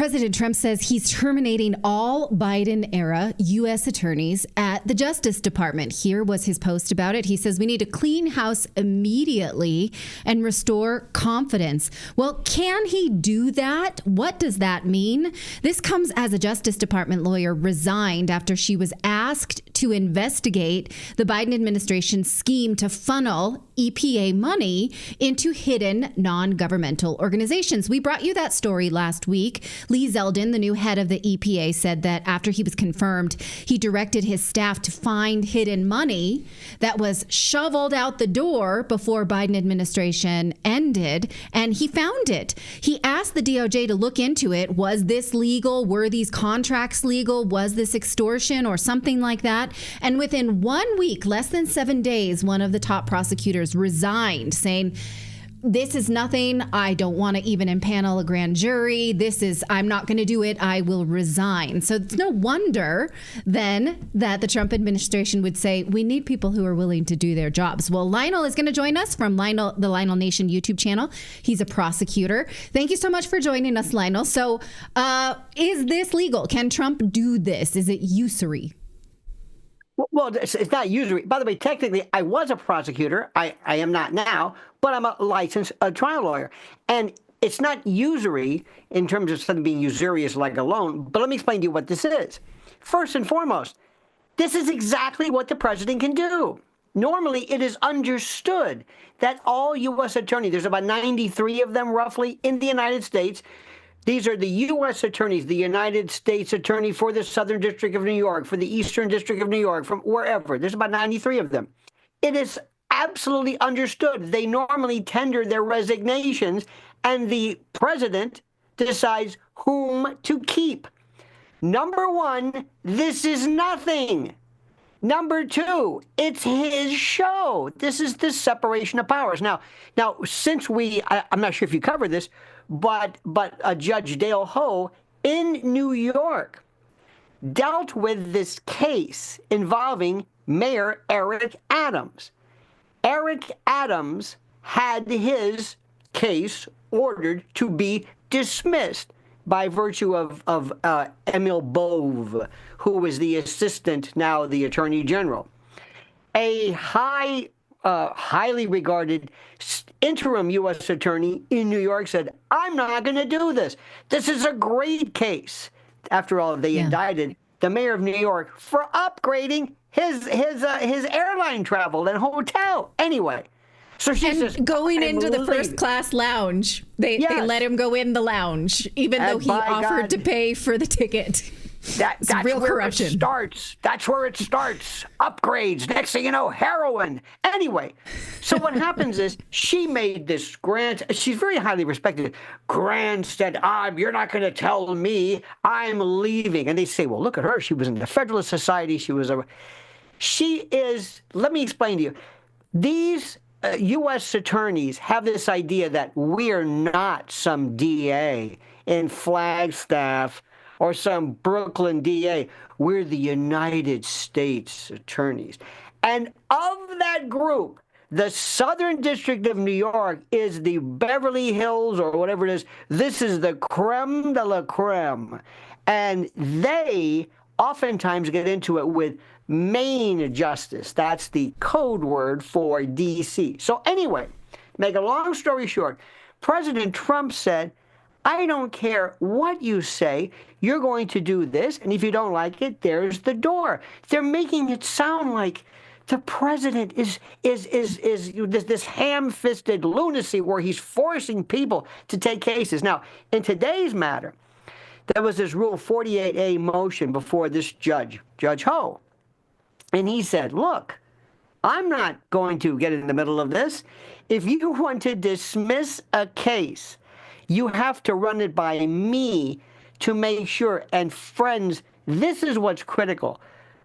President Trump says he's terminating all Biden era U.S. attorneys at the Justice Department. Here was his post about it. He says we need to clean house immediately and restore confidence. Well, can he do that? What does that mean? This comes as a Justice Department lawyer resigned after she was asked to investigate the Biden administration's scheme to funnel EPA money into hidden non-governmental organizations. We brought you that story last week. Lee Zeldin, the new head of the EPA, said that after he was confirmed, he directed his staff to find hidden money that was shoveled out the door before Biden administration ended, and he found it. He asked the DOJ to look into it. Was this legal? Were these contracts legal? Was this extortion or something like that? And within 1 week, less than 7 days, one of the top prosecutors resigned, saying, this is nothing. I don't want to even impanel a grand jury. I'm not going to do it. I will resign. So it's no wonder then that the Trump administration would say, we need people who are willing to do their jobs. Well, Lionel is going to join us from the Lionel Nation YouTube channel. He's a prosecutor. Thank you so much for joining us, Lionel. So is this legal? Can Trump do this? Is it usury? Well, it's not usury. By the way, technically, I was a prosecutor. I am not now, but I'm a licensed trial lawyer. And it's not usury in terms of something being usurious like a loan. But let me explain to you what this is. First and foremost, this is exactly what the president can do. Normally, it is understood that all U.S. attorneys, there's about 93 of them roughly in the United States. These are the U.S. attorneys, the United States attorney for the Southern District of New York, for the Eastern District of New York, from wherever. There's about 93 of them. It is absolutely understood. They normally tender their resignations, and the president decides whom to keep. Number one, this is nothing. Number two, it's his show. This is the separation of powers. Now, since I'm not sure if you covered this, but Judge Dale Ho in New York dealt with this case involving Mayor Eric Adams. Eric Adams had his case ordered to be dismissed by virtue of Emil Bove, who was the assistant, now the attorney general. A highly regarded interim U.S. attorney in New York said, I'm not going to do this. This is a great case. After all, they indicted the mayor of New York for upgrading his airline travel and hotel. Anyway, so she says, going into the first class lounge. They let him go in the lounge, even though he offered to pay for the ticket. That's real where corruption. It starts. That's where it starts. Upgrades. Next thing you know, heroin. Anyway, so what happens is she made this she's very highly respected, said, you're not going to tell me I'm leaving. And they say, well, look at her. She was in the Federalist Society. Let me explain to you. These U.S. attorneys have this idea that we're not some DA in Flagstaff or some Brooklyn DA. We're the United States attorneys. And of that group, the Southern District of New York is the Beverly Hills or whatever it is. This is the creme de la creme. And they oftentimes get into it with Main Justice. That's the code word for D.C. So anyway, make a long story short, President Trump said, I don't care what you say. You're going to do this, and if you don't like it, there's the door. They're making it sound like the president is this ham-fisted lunacy where he's forcing people to take cases. Now, in today's matter, there was this Rule 48A motion before this Judge Ho, and he said, look, I'm not going to get in the middle of this. If you want to dismiss a case, you have to run it by me to make sure. And friends, this is what's critical.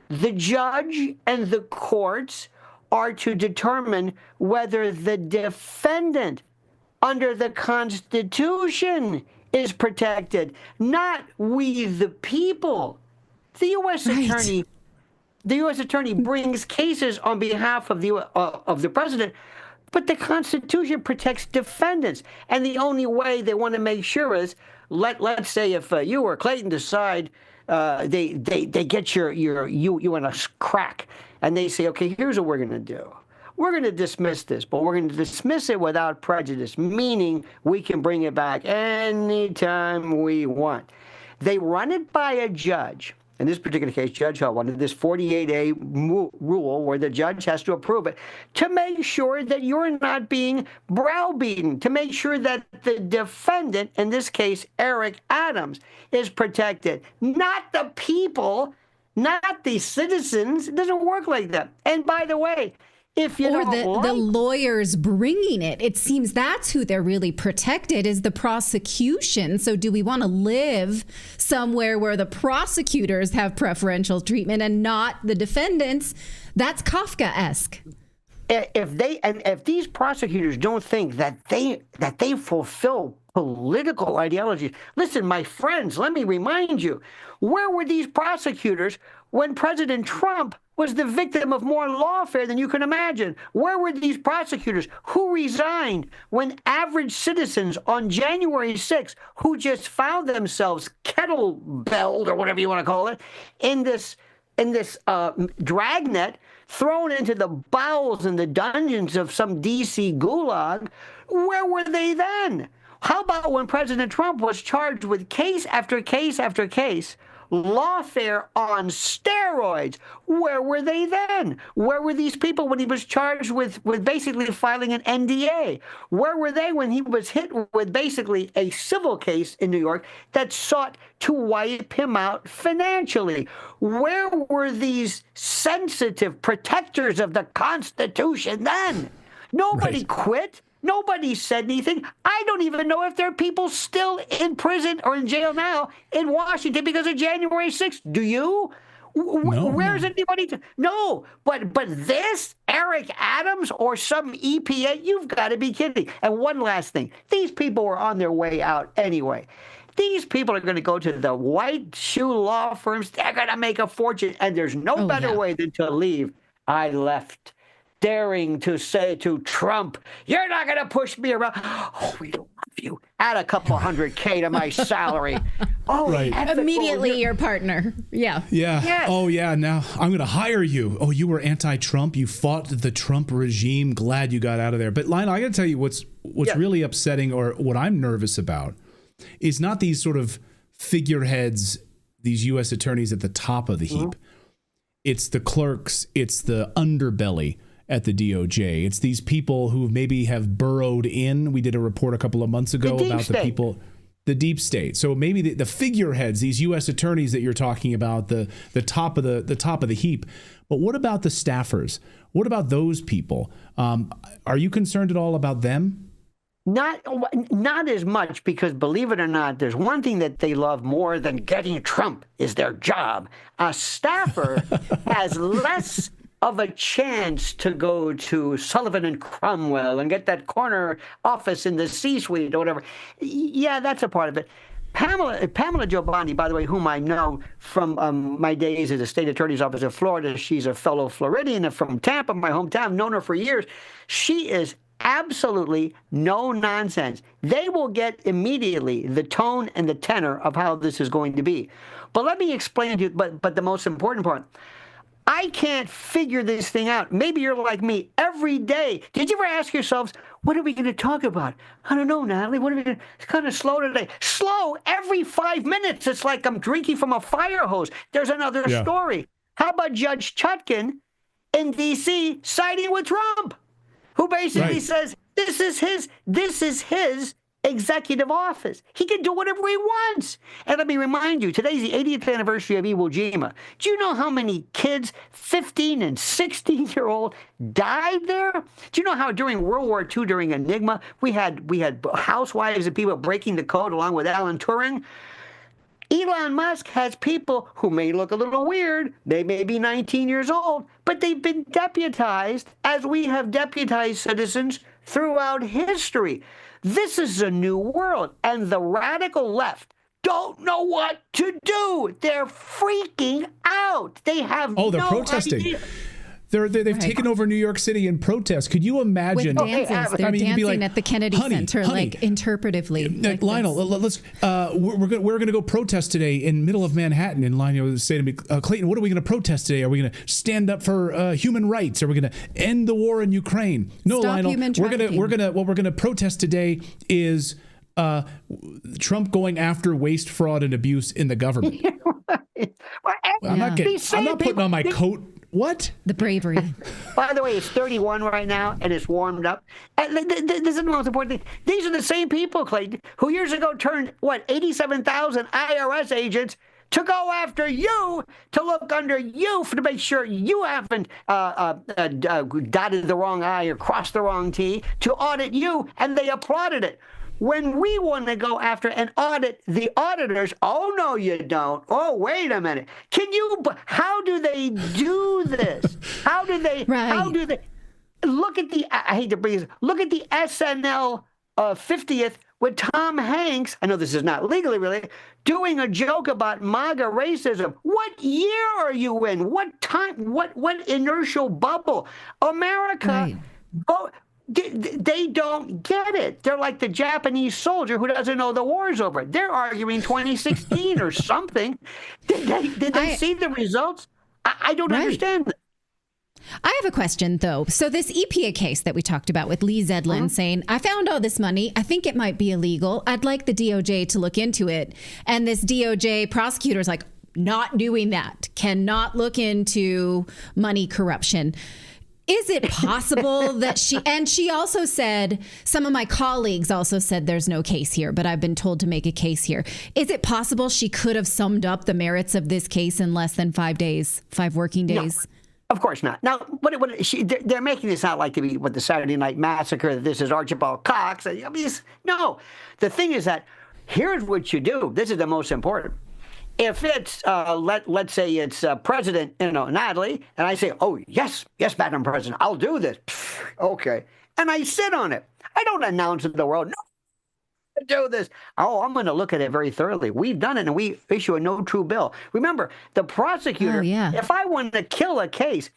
The judge and the courts are to determine whether the defendant under the Constitution is protected, not we the people. The U.S. attorney brings cases on behalf of the president, but the Constitution protects defendants. And the only way they want to make sure is, let's say if you or Clayton decide they get you in a crack, and they say, okay, here's what we're going to do. We're going to dismiss this, but we're going to dismiss it without prejudice, meaning we can bring it back anytime we want. They run it by a judge. In this particular case, Judge Hull wanted this 48A rule where the judge has to approve it to make sure that you're not being browbeaten, to make sure that the defendant, in this case, Eric Adams, is protected, not the people, not the citizens. It doesn't work like that. And by the way, if you the lawyers bringing it, it seems that's who they're really protected, is the prosecution. So do we want to live somewhere where the prosecutors have preferential treatment and not the defendants? That's Kafkaesque. If these prosecutors don't think that they fulfill political ideologies, listen, my friends, let me remind you, where were these prosecutors when President Trump was the victim of more lawfare than you can imagine? Where were these prosecutors who resigned when average citizens on January 6th, who just found themselves kettlebelled, or whatever you want to call it, in this dragnet, thrown into the bowels and the dungeons of some D.C. gulag? Where were they then? How about when President Trump was charged with case after case after case, lawfare on steroids? Where were they then? Where were these people when he was charged with basically filing an NDA? Where were they when he was hit with basically a civil case in New York that sought to wipe him out financially? Where were these sensitive protectors of the Constitution then? Nobody quit. Nobody said anything. I don't even know if there are people still in prison or in jail now in Washington because of January 6th. Do you? No. Where's anybody? No. But this, Eric Adams or some EPA, you've got to be kidding. And one last thing. These people were on their way out anyway. These people are going to go to the white shoe law firms. They're going to make a fortune. And there's no better way than to leave. I left, daring to say to Trump, you're not going to push me around. Oh, we don't love you. Add a couple $100K to my salary. Oh, right. Immediately your partner. Yeah. Yeah. Yes. Oh, yeah. Now I'm going to hire you. Oh, you were anti-Trump. You fought the Trump regime. Glad you got out of there. But Lionel, I got to tell you what's really upsetting, or what I'm nervous about, is not these sort of figureheads, these U.S. attorneys at the top of the heap. It's the clerks. It's the underbelly at the DOJ. It's these people who maybe have burrowed in. We did a report a couple of months ago about the people, the deep state. So maybe the figureheads, these U.S. attorneys that you're talking about, the top of the heap. But what about the staffers? What about those people? Are you concerned at all about them? Not as much, because believe it or not, there's one thing that they love more than getting Trump is their job. A staffer has less of a chance to go to Sullivan and Cromwell and get that corner office in the C-suite or whatever. Yeah, that's a part of it. Pamela Giovanni, by the way, whom I know from my days at the state attorney's office in Florida, she's a fellow Floridian from Tampa, my hometown, known her for years. She is absolutely no nonsense. They will get immediately the tone and the tenor of how this is going to be. But let me explain to you, but the most important part, I can't figure this thing out. Maybe you're like me every day. Did you ever ask yourselves, what are we going to talk about? I don't know, Natalie. What are we going to? It's kind of slow today. Slow every 5 minutes. It's like I'm drinking from a fire hose. There's another story. How about Judge Chutkan in D.C. siding with Trump, who basically says this is his executive office. He can do whatever he wants. And let me remind you, today's the 80th anniversary of Iwo Jima. Do you know how many kids, 15 and 16-year-old, died there? Do you know how during World War II, during Enigma, we had housewives and people breaking the code along with Alan Turing? Elon Musk has people who may look a little weird. They may be 19 years old, but they've been deputized as we have deputized citizens throughout history. This is a new world, and the radical left don't know what to do. They're freaking out. They have they're protesting. idea. They've taken over New York City in protest. Could you imagine? With dances. They're dancing at the Kennedy Center, honey, like interpretively. Like Lionel, we're going to go protest today in middle of Manhattan. And Lionel would say to me, Clayton, what are we going to protest today? Are we going to stand up for human rights? Are we going to end the war in Ukraine? No, Stop Lionel. Human What we're going to protest today is Trump going after waste, fraud, and abuse in the government. I'm not putting on my coat. What? The bravery. By the way, it's 31 right now, and it's warmed up. This is the most important thing. These are the same people, Clayton, who years ago turned, 87,000 IRS agents to go after you, to look under you to make sure you haven't dotted the wrong I or crossed the wrong T, to audit you, and they applauded it. When we want to go after and audit the auditors, oh, no, you don't. Oh, wait a minute. How do they do this? How do they look at I hate to bring this, look at the SNL 50th with Tom Hanks, I know this is not legally related, doing a joke about MAGA racism. What year are you in? What time? What inertial bubble? America, they don't get it. They're like the Japanese soldier who doesn't know the war's over. They're arguing 2016 or something. Did they see the results? I don't understand it. I have a question, though. So this EPA case that we talked about with Lee Zedlin saying, I found all this money. I think it might be illegal. I'd like the DOJ to look into it. And this DOJ prosecutor is like, not doing that. Cannot look into money corruption. Is it possible that she also said, some of my colleagues also said there's no case here, but I've been told to make a case here. Is it possible she could have summed up the merits of this case in less than 5 working days? No. Of course not. Now, they're making this out like to be the Saturday Night Massacre, that this is Archibald Cox. I mean, no. The thing is that here's what you do. This is the most important. If it's, let's say it's President, Natali, and I say, oh, yes, Madam President, I'll do this. Okay. And I sit on it. I don't announce to the world, no, do this. Oh, I'm going to look at it very thoroughly. We've done it, and we issue a no true bill. Remember, the prosecutor, if I want to kill a case,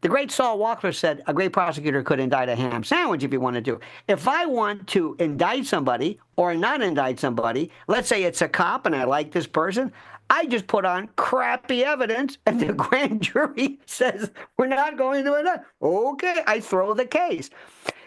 the great Saul Walker said a great prosecutor could indict a ham sandwich if he wanted to. If I want to indict somebody or not indict somebody, let's say it's a cop and I like this person, I just put on crappy evidence, and the grand jury says, we're not going to indict. Okay, I throw the case.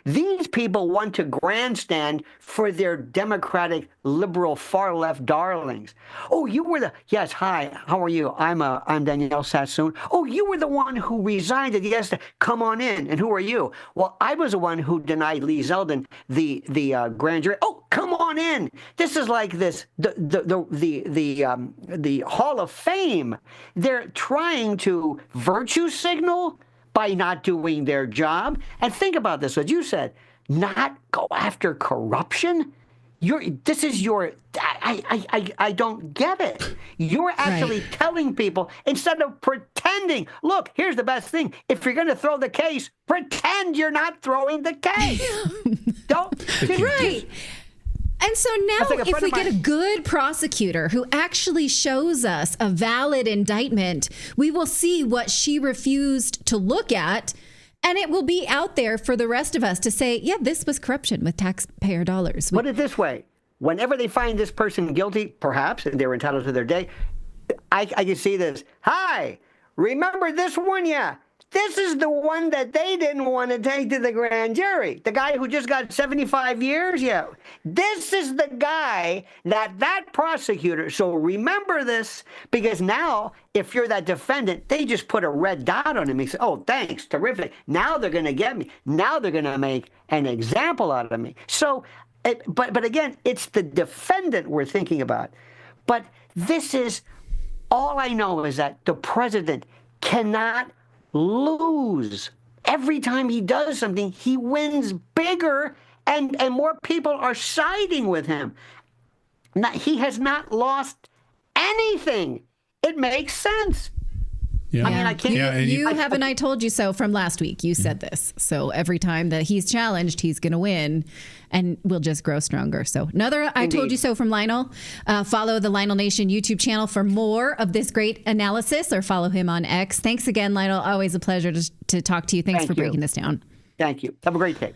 These people want to grandstand for their Democratic, liberal, far-left darlings. Oh, you were yes, hi, how are you? I'm Danielle Sassoon. Oh, you were the one who resigned at the come on in. And who are you? Well, I was the one who denied Lee Zeldin the grand jury. Oh, come on in. This is like this, the Hall of Fame. They're trying to virtue signal by not doing their job. And think about this, what you said, not go after corruption. I don't get it. You're actually telling people, instead of pretending, look, here's the best thing. If you're going to throw the case, pretend you're not throwing the case. Right. And so now if we get a good prosecutor who actually shows us a valid indictment, we will see what she refused to look at, and it will be out there for the rest of us to say, yeah, this was corruption with taxpayer dollars. Put it this way. Whenever they find this person guilty, perhaps, and they're entitled to their day, I can see this. Hi, remember this one? Yeah. This is the one that they didn't want to take to the grand jury. The guy who just got 75 years? Yeah. This is the guy that prosecutor. So remember this, because now, if you're that defendant, they just put a red dot on him. He said, oh, thanks, terrific. Now they're going to get me. Now they're going to make an example out of me. So, but again, it's the defendant we're thinking about. But this is, all I know is that the president cannot lose. Every time he does something, he wins bigger, and more people are siding with him. He has not lost anything. It makes sense. Yeah. I mean, I can't. Yeah, and You have an I told you so from last week. You said this. So every time that he's challenged, he's going to win and we'll just grow stronger. So another I told you so from Lionel. Follow the Lionel Nation YouTube channel for more of this great analysis, or follow him on X. Thanks again, Lionel. Always a pleasure to talk to you. Thanks for breaking this down. Thank you. Have a great day.